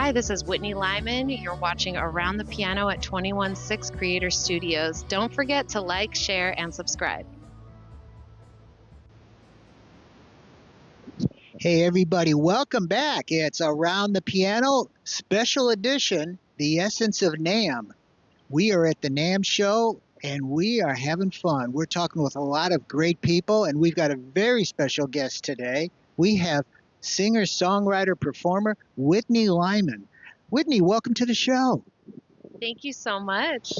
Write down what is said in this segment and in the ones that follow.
Hi, this is Whitney Lyman. You're watching Around the Piano at 216 Creator Studios. Don't forget to like, share, and subscribe. Hey everybody, welcome back. It's Around the Piano, special edition, The Essence of NAMM. We are at the NAMM show and we are having fun. We're talking with a lot of great people and we've got a very special guest today. We have singer-songwriter performer Whitney Lyman. Whitney, welcome to the show. Thank you so much.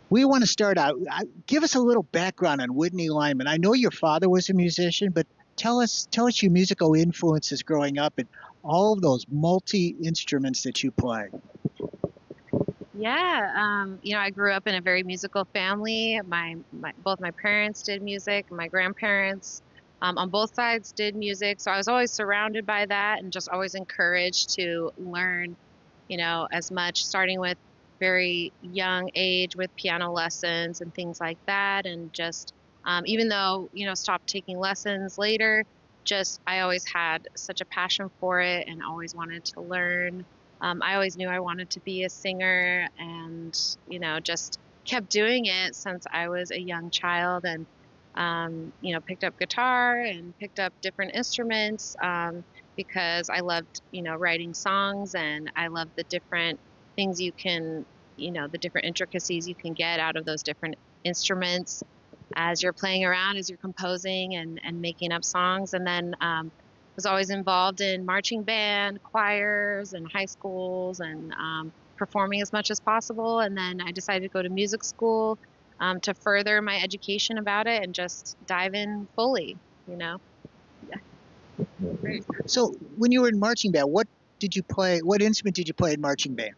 We want to start out. Give us a little background on Whitney Lyman. I know your father was a musician, but tell us your musical influences growing up and all of those multi-instruments that you play. Yeah, I grew up in a very musical family. Both my parents did music, my grandparents on both sides did music, so I was always surrounded by that and just always encouraged to learn, as much, starting with very young age with piano lessons and things like that, and just even though, stopped taking lessons later, I always had such a passion for it and always wanted to learn. I always knew I wanted to be a singer and, just kept doing it since I was a young child and, picked up guitar and picked up different instruments because I loved, writing songs and I loved the different things you can, the different intricacies you can get out of those different instruments as you're playing around, as you're composing and making up songs. And then was always involved in marching band, choirs, and high schools, and performing as much as possible. And then I decided to go to music school to further my education about it and just dive in fully, Yeah. Great. So when you were in marching band, what did you play? What instrument did you play in marching band?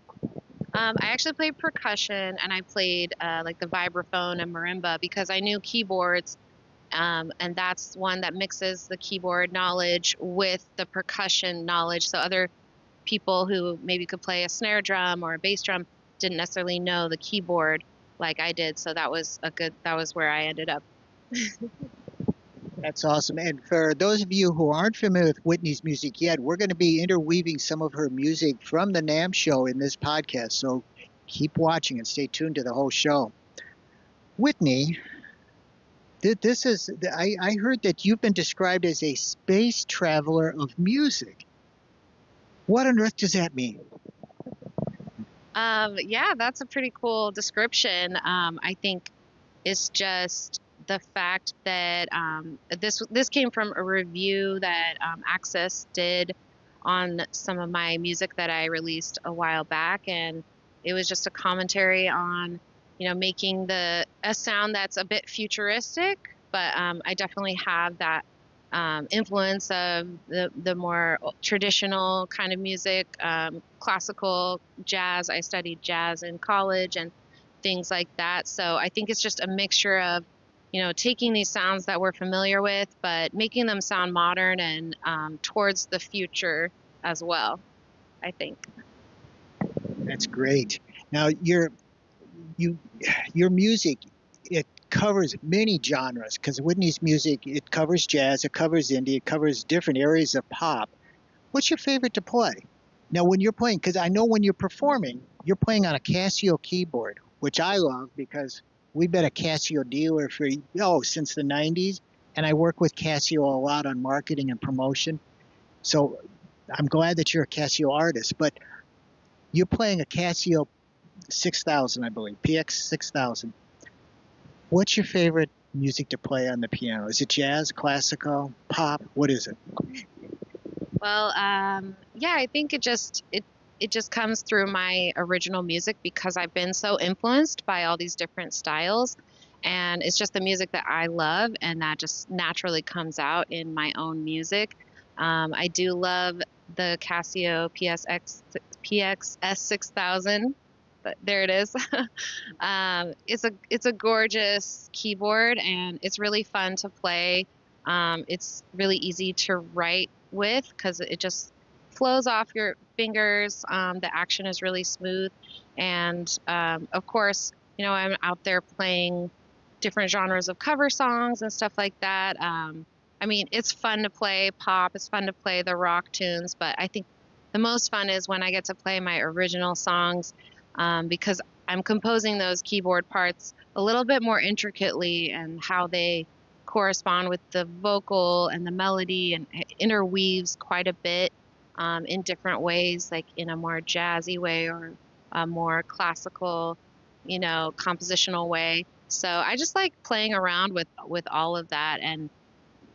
I actually played percussion, and I played like the vibraphone and marimba because I knew keyboards, and that's one that mixes the keyboard knowledge with the percussion knowledge. So other people who maybe could play a snare drum or a bass drum didn't necessarily know the keyboard like I did. So that was where I ended up. That's awesome. And for those of you who aren't familiar with Whitney's music yet, we're going to be interweaving some of her music from the NAMM show in this podcast. So keep watching and stay tuned to the whole show. Whitney, I heard that you've been described as a space traveler of music. What on earth does that mean? Yeah, that's a pretty cool description. I think it's just the fact that this came from a review that Access did on some of my music that I released a while back, and it was just a commentary on, making a sound that's a bit futuristic, but I definitely have that influence of the more traditional kind of music, classical jazz. I studied jazz in college and things like that. So I think it's just a mixture of, taking these sounds that we're familiar with, but making them sound modern and towards the future as well, I think. That's great. Now, your music, it covers many genres because Whitney's music, it covers jazz, it covers indie, it covers different areas of pop. What's your favorite to play? Now, when you're playing, because I know when you're performing, you're playing on a Casio keyboard, which I love because we've been a Casio dealer since the 90s, and I work with Casio a lot on marketing and promotion. So I'm glad that you're a Casio artist, but you're playing a Casio 6000, I believe, PX 6000. What's your favorite music to play on the piano? Is it jazz, classical, pop? What is it? Well, yeah, I think it just comes through my original music because I've been so influenced by all these different styles, and it's just the music that I love, and that just naturally comes out in my own music. I do love the Casio PX S6000. But there it is. It's a gorgeous keyboard, and it's really fun to play. It's really easy to write with because it just flows off your fingers. The action is really smooth, and of course, I'm out there playing different genres of cover songs and stuff like that. It's fun to play pop. It's fun to play the rock tunes, but I think the most fun is when I get to play my original songs, because I'm composing those keyboard parts a little bit more intricately and how they correspond with the vocal and the melody, and it interweaves quite a bit in different ways, like in a more jazzy way or a more classical, compositional way. So I just like playing around with all of that and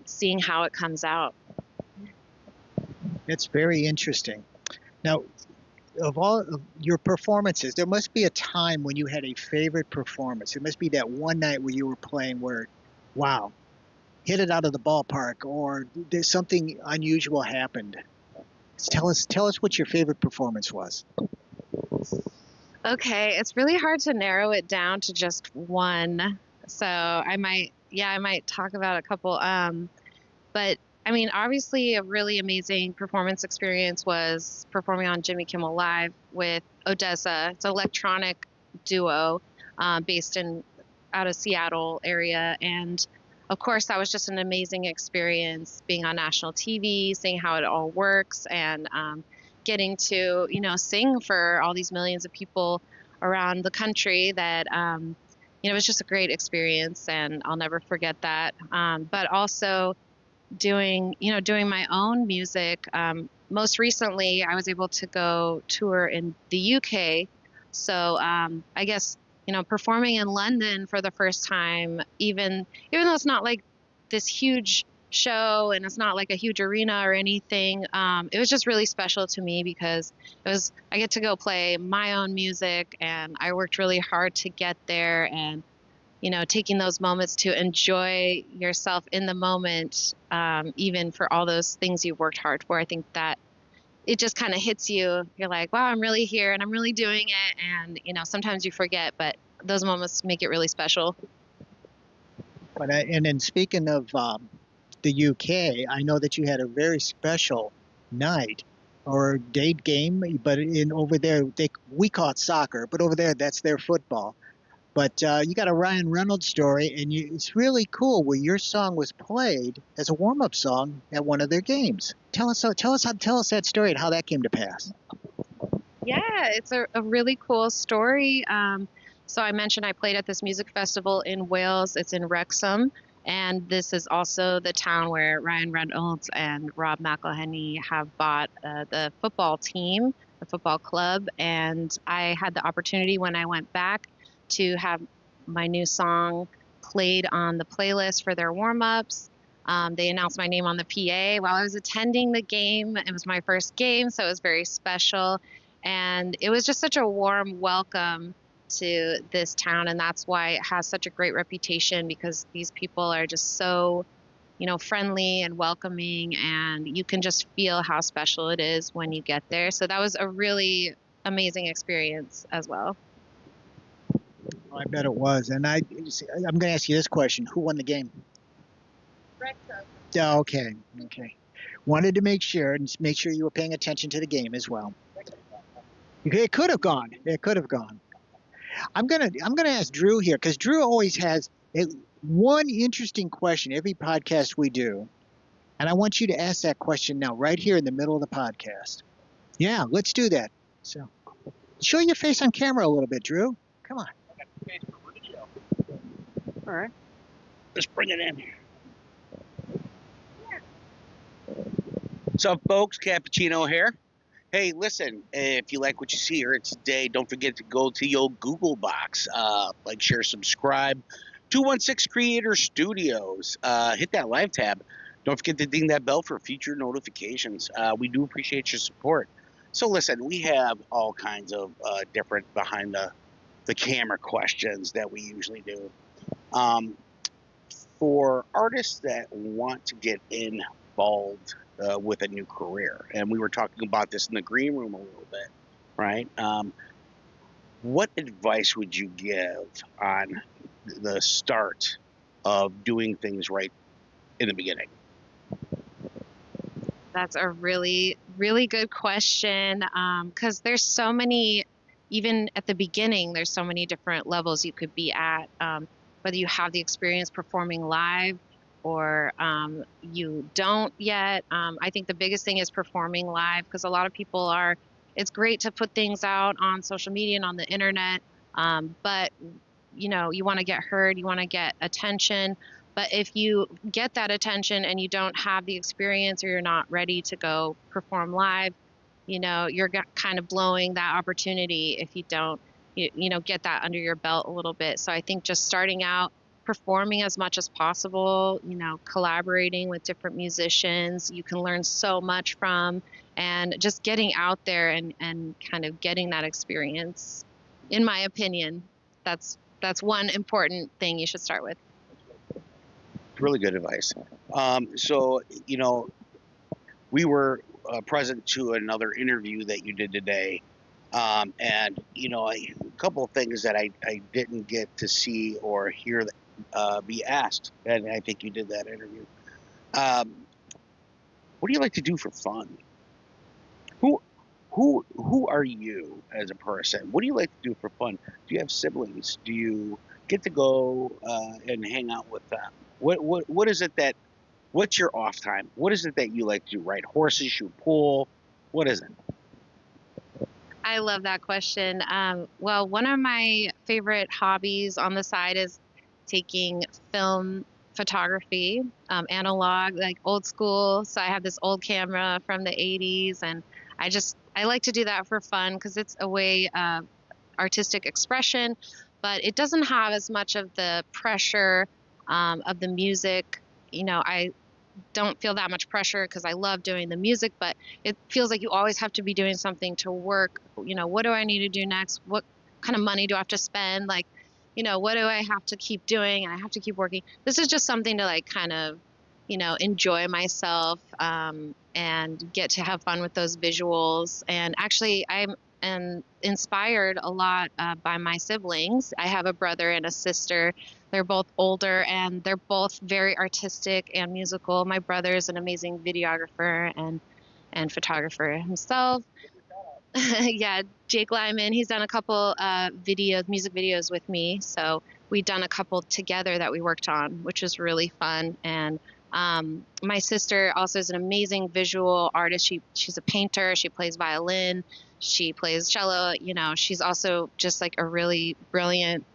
seeing how it comes out. It's very interesting. Now, of all of your performances, there must be a time when you had a favorite performance. There must be that one night where you were playing where, wow, hit it out of the ballpark, or there's something unusual happened. Tell us what your favorite performance was. Okay, it's really hard to narrow it down to just one. So I might talk about a couple. But I mean, obviously, a really amazing performance experience was performing on Jimmy Kimmel Live with Odesza. It's an electronic duo based out of Seattle area, and of course, that was just an amazing experience being on national TV, seeing how it all works, and getting to sing for all these millions of people around the country. That it was just a great experience, and I'll never forget that. But also doing my own music. Most recently, I was able to go tour in the UK. So I guess, performing in London for the first time, even though it's not like this huge show and it's not like a huge arena or anything, it was just really special to me because I get to go play my own music, and I worked really hard to get there, and taking those moments to enjoy yourself in the moment, even for all those things you worked hard for. I think that it just kind of hits you. You're like, wow, I'm really here and I'm really doing it. And, sometimes you forget, but those moments make it really special. And then speaking of the UK, I know that you had a very special night or date game, but over there, we call it soccer, but over there, that's their football. But you got a Ryan Reynolds story, and it's really cool where your song was played as a warm-up song at one of their games. Tell us that story and how that came to pass. Yeah, it's a really cool story. So I mentioned I played at this music festival in Wales. It's in Wrexham, and this is also the town where Ryan Reynolds and Rob McElhenney have bought the football team, the football club. And I had the opportunity when I went back to have my new song played on the playlist for their warm-ups. They announced my name on the PA while I was attending the game. It was my first game, so it was very special. And it was just such a warm welcome to this town, and that's why it has such a great reputation, because these people are just so, friendly and welcoming, and you can just feel how special it is when you get there. So that was a really amazing experience as well. I bet it was. And I'm going to ask you this question. Who won the game? Wrexham. Oh, okay. Wanted to make sure you were paying attention to the game as well. It could have gone. I'm going to ask Drew here, because Drew always has one interesting question every podcast we do. And I want you to ask that question now, right here in the middle of the podcast. Yeah, let's do that. So show your face on camera a little bit, Drew. Come on. All right. Let's bring it in here. What's up, folks? Cappuccino here. Hey, listen, if you like what you see here today, don't forget to go to your Google box. Like, share, subscribe. 216 Creator Studios. Hit that live tab. Don't forget to ding that bell for future notifications. We do appreciate your support. So, listen, we have all kinds of different behind the camera questions that we usually do. For artists that want to get involved with a new career, and we were talking about this in the green room a little bit, right? What advice would you give on the start of doing things right in the beginning? That's a really, really good question, because there's so many, even at the beginning, there's so many different levels you could be at, whether you have the experience performing live or you don't yet. I think the biggest thing is performing live, because a lot of people are, it's great to put things out on social media and on the internet, but you know, you want to get heard, you want to get attention. But if you get that attention and you don't have the experience, or you're not ready to go perform live, you know, you're kind of blowing that opportunity if you don't, you know, get that under your belt a little bit. So I think just starting out, performing as much as possible, you know, collaborating with different musicians you can learn so much from, and just getting out there and kind of getting that experience. In my opinion, that's one important thing you should start with. Really good advice. So, you know, we were present to another interview that you did today. And, you know, a couple of things that I didn't get to see or hear be asked. And I think you did that interview. What do you like to do for fun? Who are you as a person? What do you like to do for fun? Do you have siblings? Do you get to go and hang out with them? What is it that, what's your off time? What is it that you like to do? Ride horses, shoot pool? What is it? I love that question. Well, one of my favorite hobbies on the side is taking film photography, analog, like old school. So I have this old camera from the 80s, and I like to do that for fun, because it's a way of artistic expression, but it doesn't have as much of the pressure of the music. You know, I don't feel that much pressure because I love doing the music, but it feels like you always have to be doing something to work. You know, what do I need to do next? What kind of money do I have to spend? Like, you know, what do I have to keep doing? And I have to keep working. This is just something to like kind of, you know, enjoy myself and get to have fun with those visuals. And actually, I'm inspired a lot by my siblings. I have a brother and a sister. They're both older, and they're both very artistic and musical. My brother is an amazing videographer and photographer himself. Yeah, Jake Lyman. He's done a couple music videos with me. So we've done a couple together that we worked on, which was really fun. And my sister also is an amazing visual artist. She's a painter. She plays violin. She plays cello. You know, she's also just like a really brilliant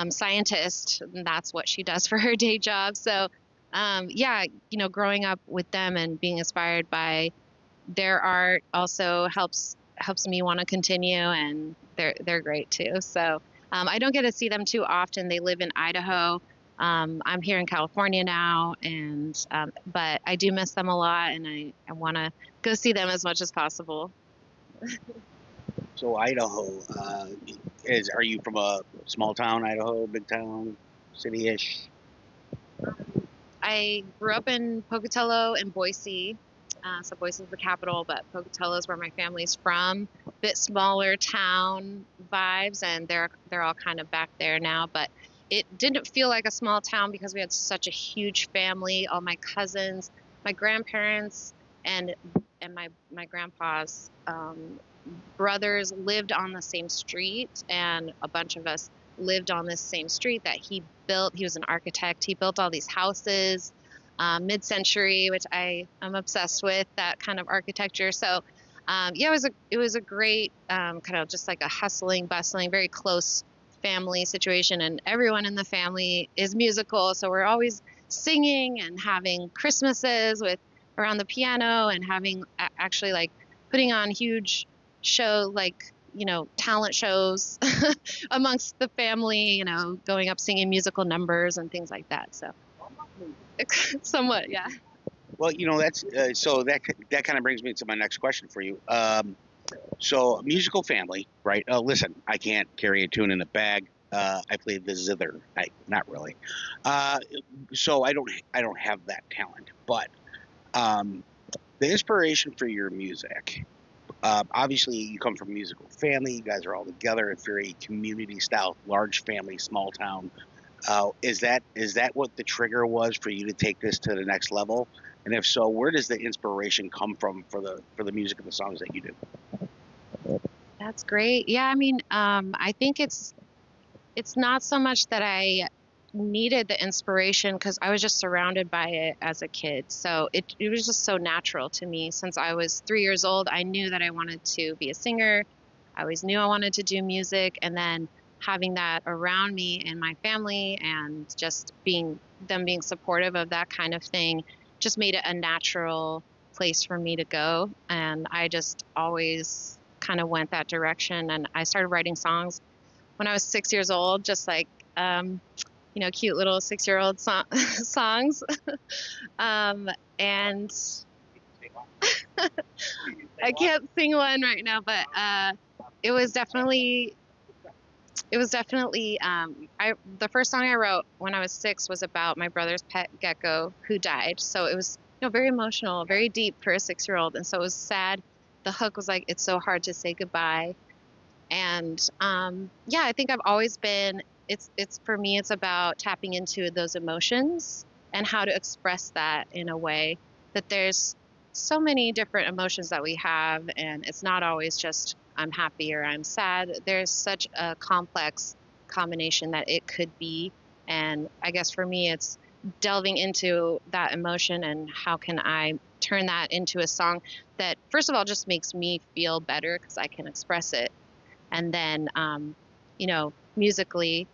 scientist, and that's what she does for her day job. So, yeah, you know, growing up with them and being inspired by their art also helps me want to continue, and they're great too. So, I don't get to see them too often. They live in Idaho. I'm here in California now, and but I do miss them a lot, and I want to go see them as much as possible. So Idaho, are you from a small town, Idaho, big town, city-ish? I grew up in Pocatello and Boise. So Boise is the capital, but Pocatello is where my family's from. Bit smaller town vibes, and they're all kind of back there now. But it didn't feel like a small town because we had such a huge family. All my cousins, my grandparents, and my grandpa's brothers lived on the same street, and a bunch of us lived on this same street that he built. He was an architect. He built all these houses, mid-century, which I am obsessed with, that kind of architecture. So, yeah, it was a great kind of just like a hustling, bustling, very close family situation, and everyone in the family is musical. So we're always singing and having Christmases around the piano, and having actually like putting on huge show, like, you know, talent shows amongst the family, you know, going up singing musical numbers and things like that. So somewhat, yeah. Well, you know, that's so that kind of brings me to my next question for you. So musical family, right? Listen, I can't carry a tune in a bag. I play the zither. Not really. So I don't have that talent, but the inspiration for your music. Obviously, you come from a musical family. You guys are all together. It's very community style, large family, small town. Is that what the trigger was for you to take this to the next level? And if so, where does the inspiration come from for the music and the songs that you do? That's great. Yeah, I mean, I think it's not so much that I needed the inspiration because I was just surrounded by it as a kid. So it was just so natural to me. Since I was 3 years old, I knew that I wanted to be a singer. I always knew I wanted to do music. And then having that around me and my family and just them being supportive of that kind of thing just made it a natural place for me to go. And I just always kind of went that direction. And I started writing songs when I was 6 years old, just like, cute little 6-year-old songs. And I can't sing one right now, but it was definitely the first song I wrote when I was 6 was about my brother's pet gecko who died. So it was, very emotional, very deep for a 6-year-old. And so it was sad. The hook was like, it's so hard to say goodbye. And I think I've always been, it's for me, it's about tapping into those emotions and how to express that in a way that there's so many different emotions that we have, and it's not always just I'm happy or I'm sad. There's such a complex combination that it could be. And I guess for me, it's delving into that emotion and how can I turn that into a song that, first of all, just makes me feel better because I can express it. And then, musically,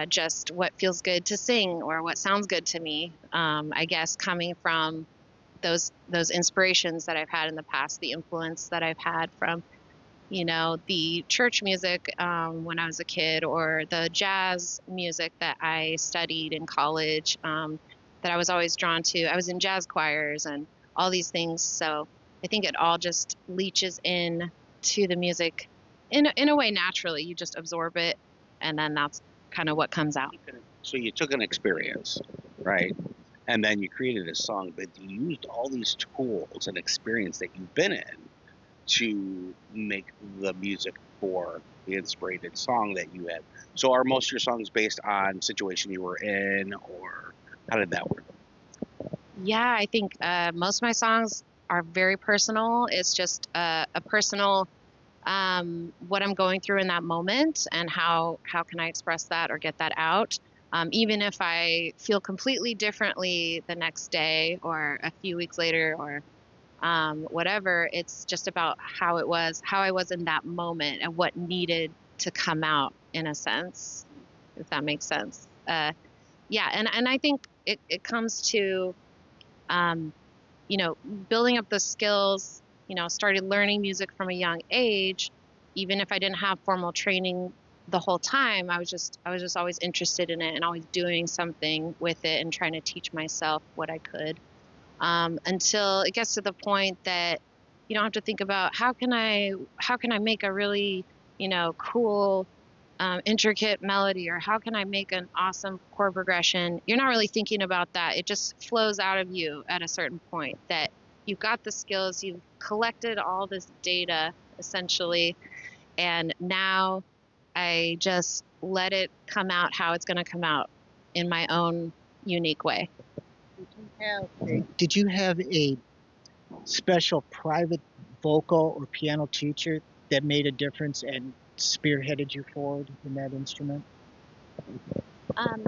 just what feels good to sing or what sounds good to me. I guess coming from those inspirations that I've had in the past, the influence that I've had from, the church music when I was a kid, or the jazz music that I studied in college that I was always drawn to. I was in jazz choirs and all these things. So I think it all just leaches in to the music in a way naturally. You just absorb it, and then that's kind of what comes out. So you took an experience, right? And then you created a song, but you used all these tools and experience that you've been in to make the music for the inspired song that you had. So are most of your songs based on situation you were in, or how did that work? Yeah, I think most of my songs are very personal. It's just a personal what I'm going through in that moment, and how can I express that or get that out. Even if I feel completely differently the next day or a few weeks later or whatever, it's just about how I was in that moment and what needed to come out, in a sense, if that makes sense. And I think it comes to, building up the skills, started learning music from a young age. Even if I didn't have formal training the whole time, I was just always interested in it and always doing something with it and trying to teach myself what I could. Until it gets to the point that you don't have to think about how can I make a really, cool, intricate melody, or how can I make an awesome chord progression. You're not really thinking about that. It just flows out of you at a certain point that you've got the skills, you've collected all this data essentially, and now I just let it come out how it's going to come out in my own unique way. Did you have a special private vocal or piano teacher that made a difference and spearheaded you forward in that instrument?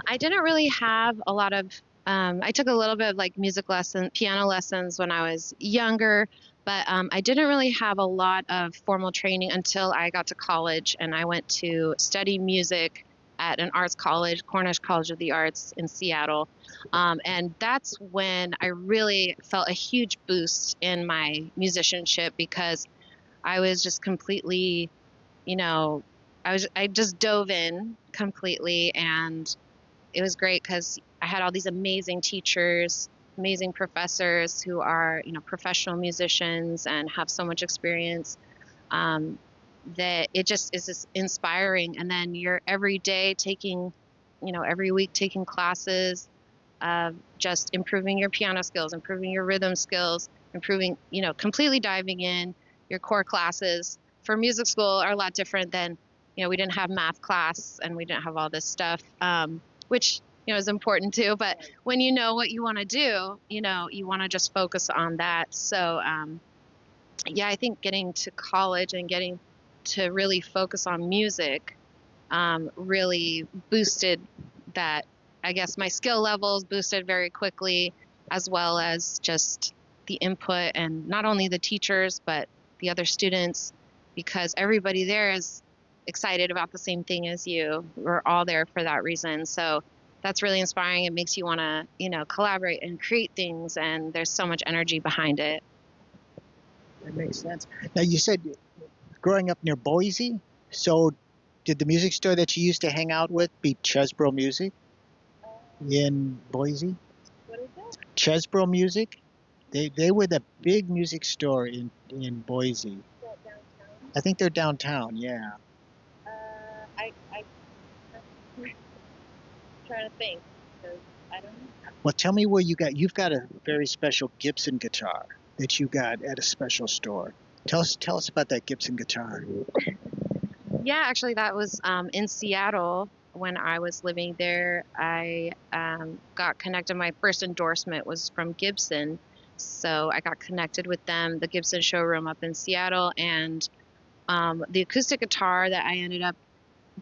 I didn't really have a lot of, I took a little bit of like piano lessons when I was younger, but I didn't really have a lot of formal training until I got to college, and I went to study music at an arts college, Cornish College of the Arts in Seattle. And that's when I really felt a huge boost in my musicianship, because I was just completely, I just dove in completely, and it was great because I had all these amazing teachers, amazing professors who are, professional musicians and have so much experience. That it just is just inspiring. And then you're every day taking, every week taking classes of just improving your piano skills, improving your rhythm skills, improving, completely diving in. Your core classes for music school are a lot different than, we didn't have math class and we didn't have all this stuff, which, is important too. But when you know what you want to do, you want to just focus on that. So, I think getting to college and getting to really focus on music really boosted that I guess my skill levels boosted very quickly, as well as just the input and not only the teachers, but the other students, because everybody there is excited about the same thing as you. We're all there for that reason. So that's really inspiring. It makes you want to, collaborate and create things, and there's so much energy behind it. That makes sense. Now, you said growing up near Boise, so did the music store that you used to hang out with be Chesbro Music in Boise? What is that? Chesbro Music? They were the big music store in Boise. Is that downtown? I think they're downtown, yeah. I'm trying to think, because I don't know. Well, tell me where you've got a very special Gibson guitar that you got at a special store. Tell us about that Gibson guitar. Yeah, actually, that was in Seattle when I was living there. I got connected. My first endorsement was from Gibson. So I got connected with them, the Gibson showroom up in Seattle. And the acoustic guitar that I ended up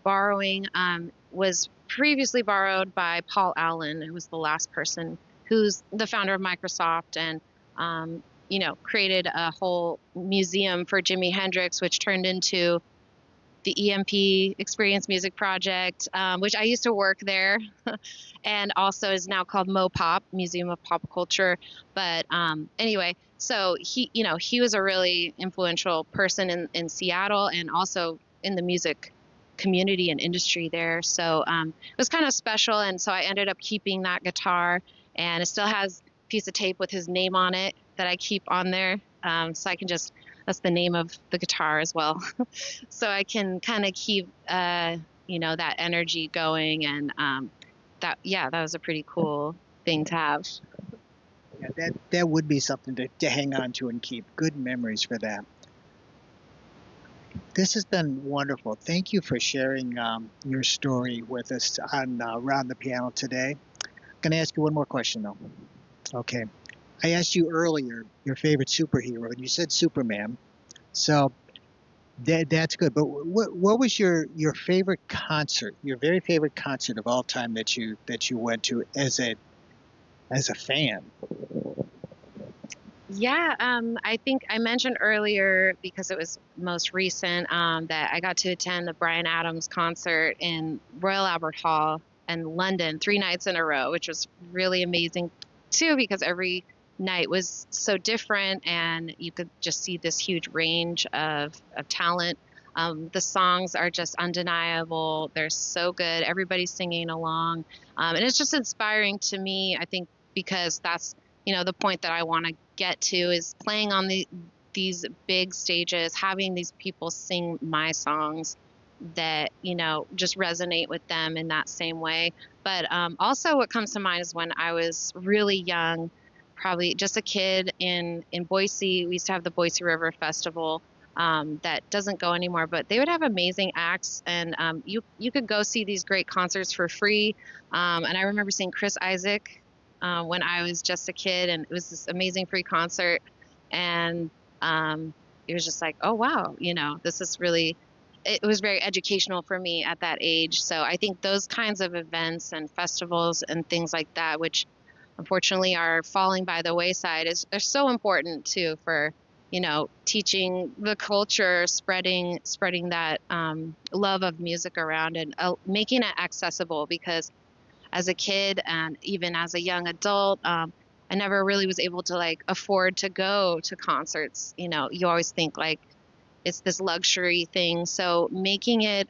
borrowing was previously borrowed by Paul Allen, who was the last person, who's the founder of Microsoft, and created a whole museum for Jimi Hendrix, which turned into the EMP Experience Music Project, which I used to work there, and also is now called MoPop, Museum of Pop Culture. But anyway, so he was a really influential person in Seattle, and also in the music community and industry there. So it was kind of special, and so I ended up keeping that guitar, and it still has a piece of tape with his name on it that I keep on there, so I can just, that's the name of the guitar as well. So I can kind of keep that energy going, and that was a pretty cool thing to have. Yeah, that would be something to hang on to and keep. Good memories for that. This has been wonderful. Thank you for sharing your story with us on Around the Piano today. I'm going to ask you one more question, though. Okay. I asked you earlier your favorite superhero, and you said Superman. So that's good. But what was your favorite concert, your very favorite concert of all time that you went to as a fan? Yeah, I think I mentioned earlier, because it was most recent, that I got to attend the Bryan Adams concert in Royal Albert Hall in London 3 nights in a row, which was really amazing too, because every night was so different, and you could just see this huge range of talent. The songs are just undeniable. They're so good. Everybody's singing along. And it's just inspiring to me, I think, because that's, the point that I want to get to, is playing on these big stages, having these people sing my songs that, just resonate with them in that same way. But also what comes to mind is when I was really young, probably just a kid in Boise. We used to have the Boise River Festival that doesn't go anymore, but they would have amazing acts, and you could go see these great concerts for free. And I remember seeing Chris Isaak when I was just a kid, and it was this amazing free concert, and it was just like, oh wow, this is really, it was very educational for me at that age. So I think those kinds of events and festivals and things like that, which unfortunately are falling by the wayside, are so important too for teaching the culture, spreading that love of music around, and making it accessible. Because as a kid and even as a young adult, I never really was able to afford to go to concerts. You always think it's this luxury thing. So making it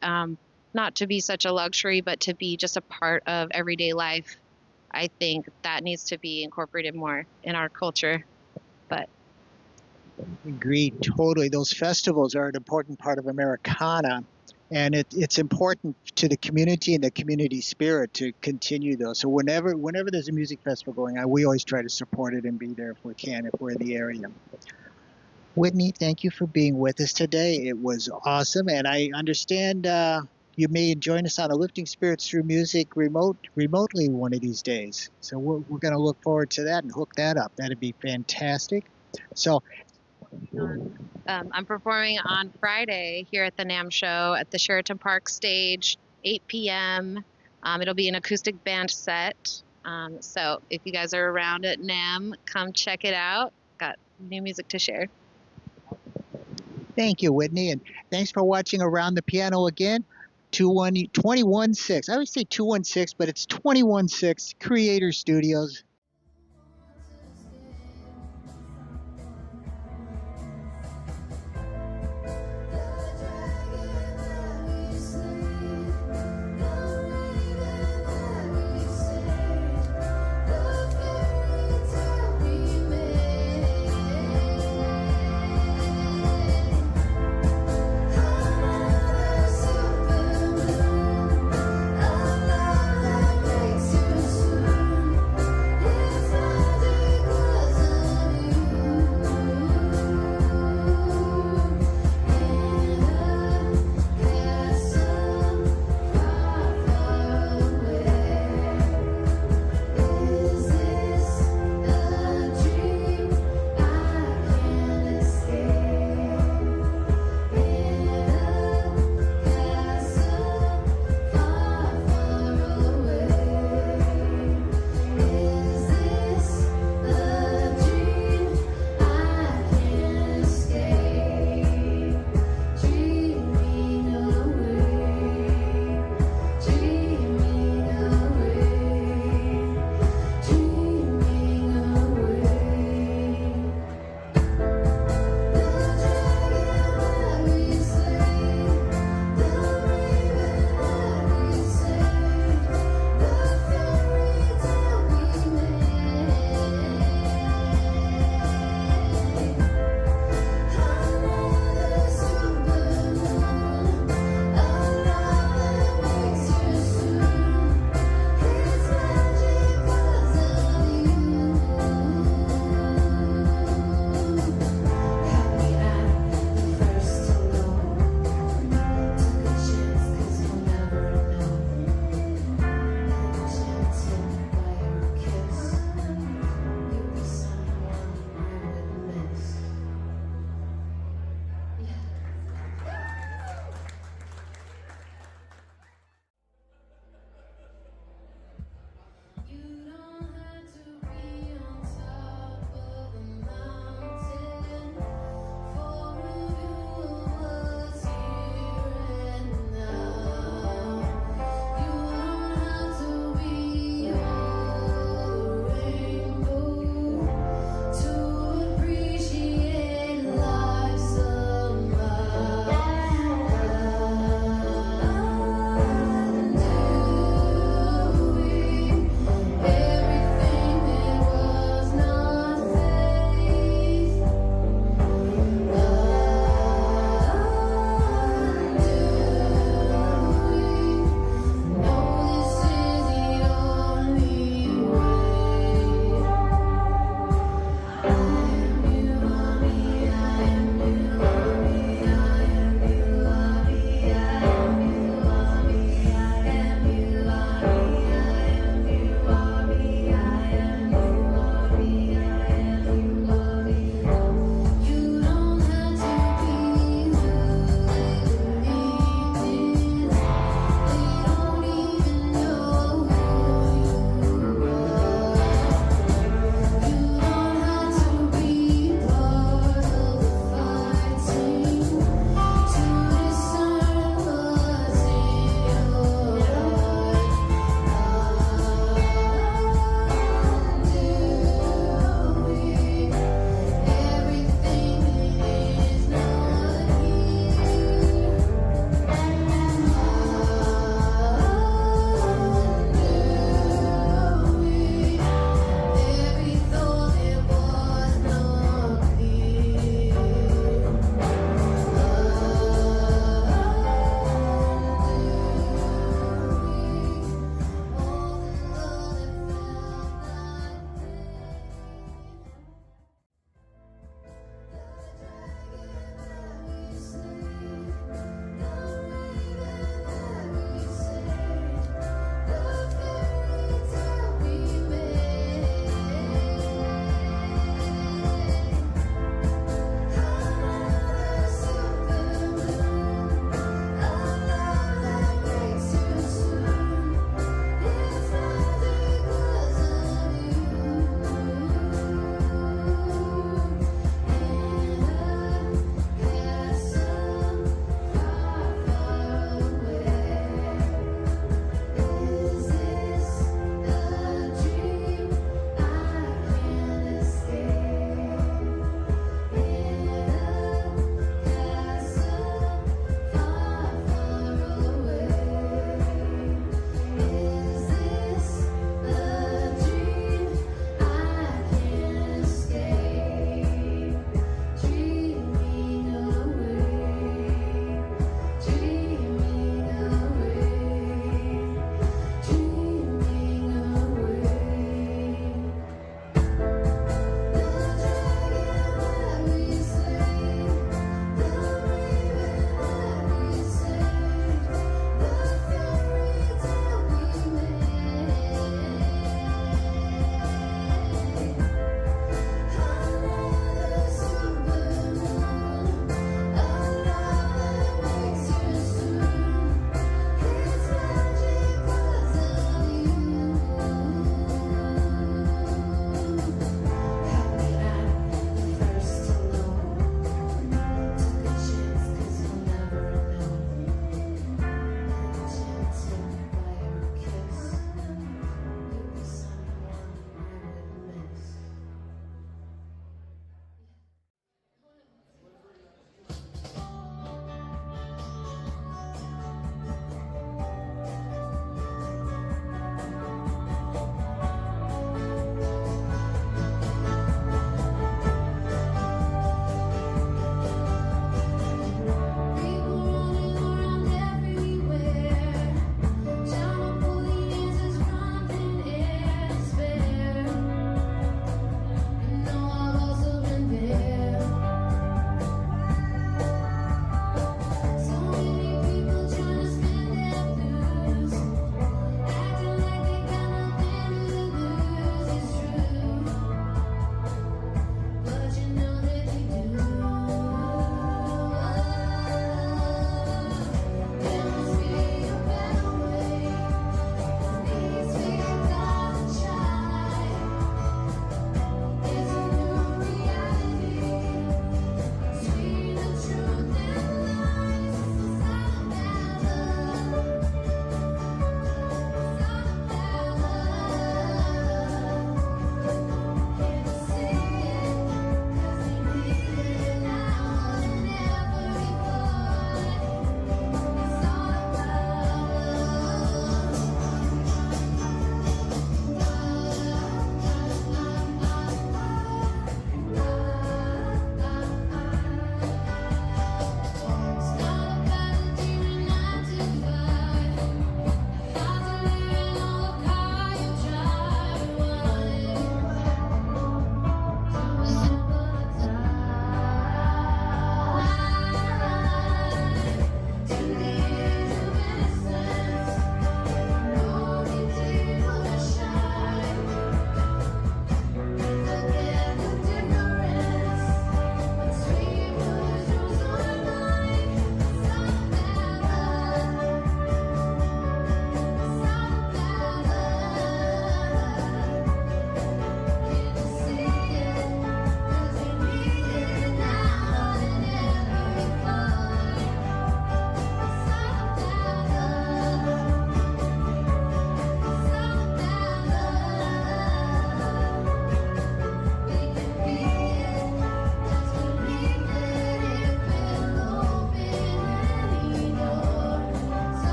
not to be such a luxury, but to be just a part of everyday life, I think that needs to be incorporated more in our culture. But agreed, totally. Those festivals are an important part of Americana, and it's important to the community and the community spirit to continue those. So whenever there's a music festival going on, we always try to support it and be there if we can, if we're in the area. Whitney, thank you for being with us today. It was awesome, and I understand you may join us on Lifting Spirits Through Music remotely one of these days. So we're going to look forward to that and hook that up. That'd be fantastic. So I'm performing on Friday here at the NAMM show at the Sheraton Park stage, 8 p.m. It'll be an acoustic band set. So if you guys are around at NAMM, come check it out. Got new music to share. Thank you, Whitney, and thanks for watching Around the Piano again. 216. I always say 216, but it's 216 Creator Studios.